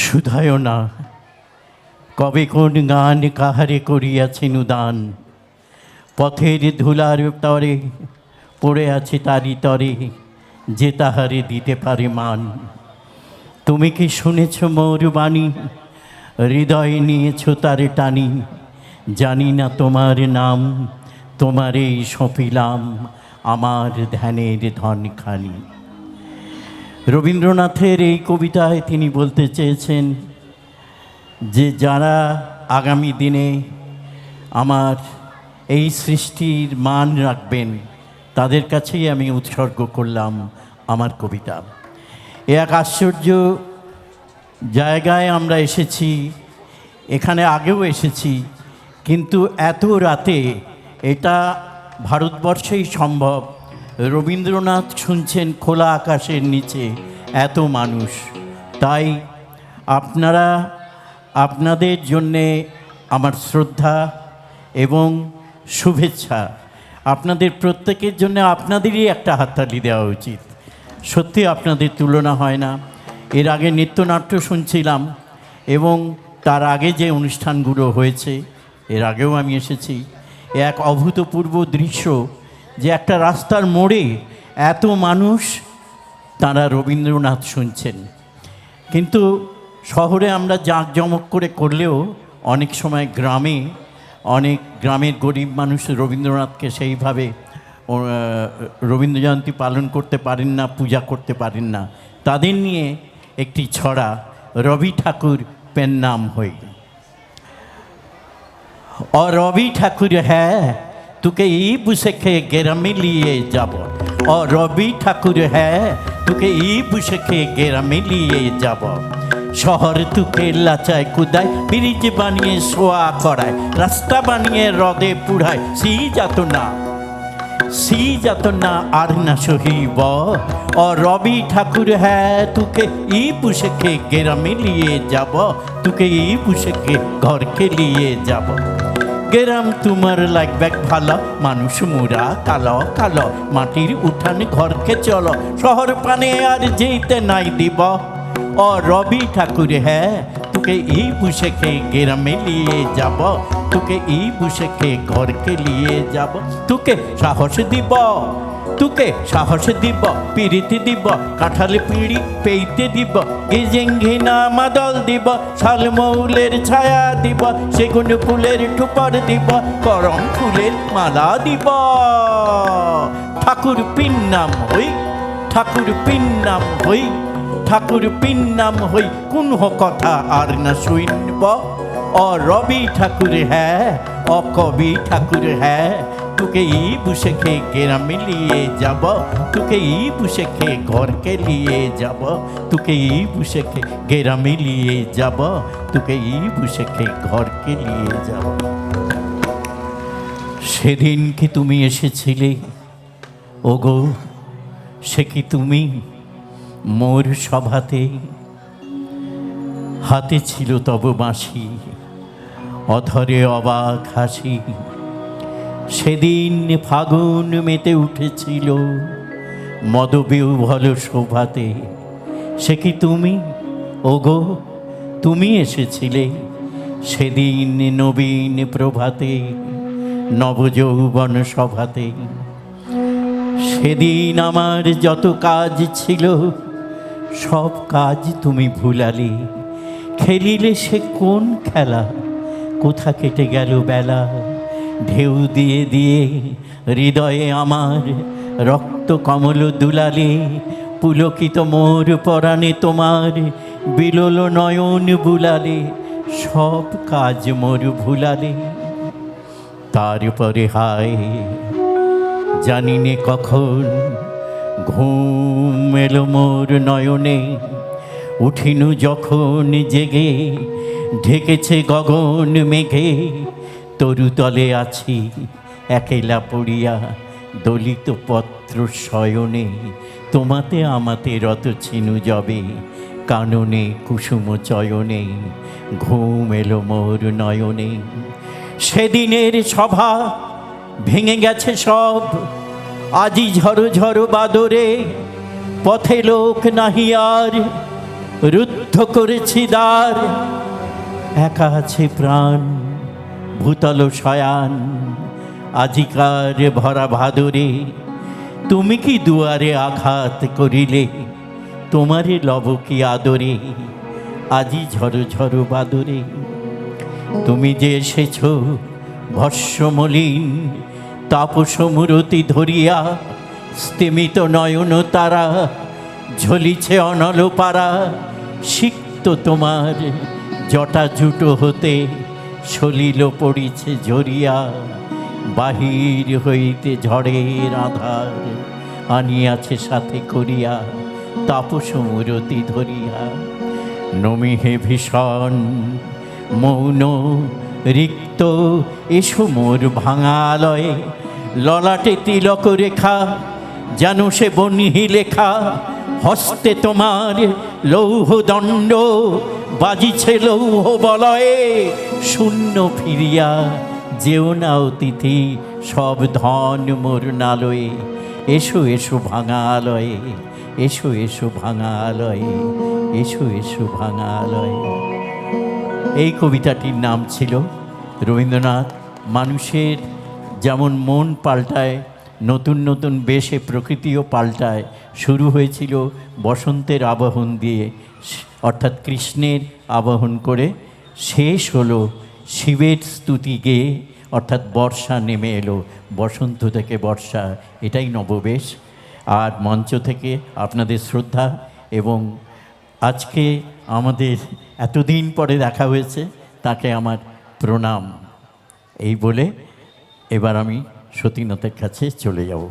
শুধায় না কবে কোন গান কাহারে করিয়াছেন উদান, পথের ধুলার তরে পড়ে আছে তারি তরে, যে তাহারে দিতে পারে মান। তুমি কি শুনেছ মোর বাণী, হৃদয়ে নিয়েছ তারে টানি, জানি না তোমার নাম, তোমারেই সঁপিলাম আমার ধ্যানের ধনখানি। রবীন্দ্রনাথের এই কবিতায় তিনি বলতে চেয়েছেন যে যারা আগামী দিনে আমার এই সৃষ্টির মান রাখবেন, তাদের কাছেই আমি উৎসর্গ করলাম আমার কবিতা। এক আশ্চর্য জায়গায় আমরা এসেছি, এখানে আগেও এসেছি, কিন্তু এত রাতে এটা ভারতবর্ষেই সম্ভব। রবীন্দ্রনাথ শুনছেন খোলা আকাশের নিচে, এত মানুষ। তাই আপনারা, আপনাদের জন্যে আমার শ্রদ্ধা এবং শুভেচ্ছা। আপনাদের প্রত্যেকের জন্য আপনাদেরই একটা হাততালি দেওয়া উচিত। সত্যি আপনাদের তুলনা হয় না। এর আগে নৃত্যনাট্য শুনছিলাম এবং তার আগে যে অনুষ্ঠানগুলো হয়েছে, এর আগেও আমি এসেছি, এক অভূতপূর্ব দৃশ্য যে একটা রাস্তার মোড়ে এত মানুষ তারা রবীন্দ্রনাথ শুনছেন। কিন্তু শহরে আমরা জাঁকজমক করে করলেও অনেক সময় গ্রামে, অনেক গ্রামের গরিব মানুষ রবীন্দ্রনাথকে সেইভাবে রবীন্দ্র জয়ন্তী পালন করতে পারেন না, পূজা করতে পারেন না। তাদের নিয়ে একটি ছড়া, রবি ঠাকুর পেন নাম হই। और रवि ठाकुर है तुके ई बुसखे गेरामे लिए যাব, और रवि ठाकुर है तुके ई बुसखे गेरामे लिए যাব। শহর তুকে লাচায় কুদায়, ব্রিজ বানিয়ে শোয়া করায়, রাস্তা বানিয়ে হ্রদে পুড়ায়, সি যাত না আর না সহিব। और रवि ठाकुर है तुके ई बुसखे गेरामे लिए যাব, तुके ई बुसखे घर के लिए যাব। গেরাম তোমার লাগবে ভালো, মানুষ মুরা কালো কালো, মাটির উঠান ঘরকে চলো, শহর পানে আর যেতে নাই দিব। ও রবি ঠাকুর হ্যাঁ তোকে এই বুসেকে গেরামে নিয়ে যাব, তোকে এই বুসেকে ঘরকে নিয়ে যাব। তোকে সাহস দিব, তোকে সাহস দিব, পিড়িতে দিব, কাঁঠাল পিড়ি পেইতে দিব, গেজেঙ্গিনা মাদল দিব, শালমৌলের ছায়া দিব, সেগুন ফুলের ঠুপর দিব, করম ফুলের মালা দিব। ঠাকুর পিন নাম হই, ঠাকুর পিন নাম হই, ঠাকুর পিন নাম হই, কোন কথা আর না শুনব। ও রবি ঠাকুর হ্যাঁ, ও কবি ঠাকুর হ্যাঁ, তোকে ই বুসেখে গেরামে নিয়ে যাব, তোকে ই বুসেখে ঘরকে নিয়ে যাব, তোকে ই বুসেখে গেরামে নিয়ে যাব, তোকে ই বুসেখে ঘরকে নিয়ে যাব। সেদিন কি তুমি এসেছিলে ওগো, সে কি তুমি মোর সভাতে, হাতে ছিল তব বাঁশি, অধরে অবাক হাসি। সেদিন ফাগুন মেতে উঠেছিল মদবিহ্বল শোভাতে, সে কি তুমি ওগো, তুমি এসেছিলে সেদিন নবীন প্রভাতে, নবযৌবন সভাতে। সেদিন আমার যত কাজ ছিল সব কাজ তুমি ভুলালে, খেলিলে সে কোন খেলা, কোথা কেটে গেল বেলা। ঢেউ দিয়ে দিয়ে হৃদয়ে আমার রক্ত কমল দুলালে, পুলকিত মোর পরাণে তোমার বিলল নয়ন বুলালে, সব কাজ মোর ভুলালে। তারপরে হায় জানি নে কখন ঘুম এলো মোর নয়নে, উঠিনু যখন জেগে ঢেকেছে গগন মেঘে, তরুতলে আছি একেলা পড়িয়া দলিত পত্র শয়নে, তোমাতে আমাতে রত ছিনু যবে কাননে কুসুম চয়নে, ঘুম এলো মোর নয়নে। সেদিনের সভা ভেঙে গেছে সব, আজি ঝড়ো ঝড়ো বাদরে, পথে লোক নাহি আর রুদ্ধ করেছি দ্বার, একা আছে প্রাণ ভূতল শয়ান। আজিকার ভরা ভাদরে তুমি কি দুয়ারে আঘাত করিলে, তোমারে লব কি আদরে আজি ঝড়ো ঝড়ো বাদরে। তুমি যে এসেছ ভস্মমলিন তাপস মূরতি ধরিয়া, স্তিমিত নয়ন তারা ঝলিছে অনল পারা। সিক্ত তোমার জটা জুটো হতে সলিল পড়িছে ঝরিয়া, বাহির হইতে ঝড়ের আধার আনিয়াছে সাথে করিয়া তাপস মূরতি ধরিয়া। নমিহে ভীষণ মৌন রিক্ত এসো মোর ভাঙালয়ে, ললাটে তিলক রেখা যেন সে বহ্নি লেখা। হস্তে তোমার লৌহ দণ্ড বাজিছে লৌহ বলয়ে, শূন্য ফিরিয়া যেও না অতিথি সব ধন মোর নালয়ে। এসো এসো ভাঙালয়ে, এসো এসো ভাঙালয়ে, এসো এসো ভাঙালয়ে। এই কবিতাটির নাম ছিল রবীন্দ্রনাথ মানুষের যেমন মন পাল্টায়, নতুন নতুন বেশে প্রকৃতিও পাল্টায়। শুরু হয়েছিল বসন্তের আবাহন দিয়ে, অর্থাৎ কৃষ্ণের আবাহন করে, শেষ হলো শিবের স্তুতি গেয়ে, অর্থাৎ বর্ষা নেমে এলো, বসন্ত থেকে বর্ষা, এটাই নববেশ। আর মঞ্চ থেকে আপনাদের শ্রদ্ধা এবং আজকে আমাদের এতদিন পরে দেখা হয়েছে তাকে আমার প্রণাম, এই বলে এবার আমি সতীনাথের কাছে চলে যাব।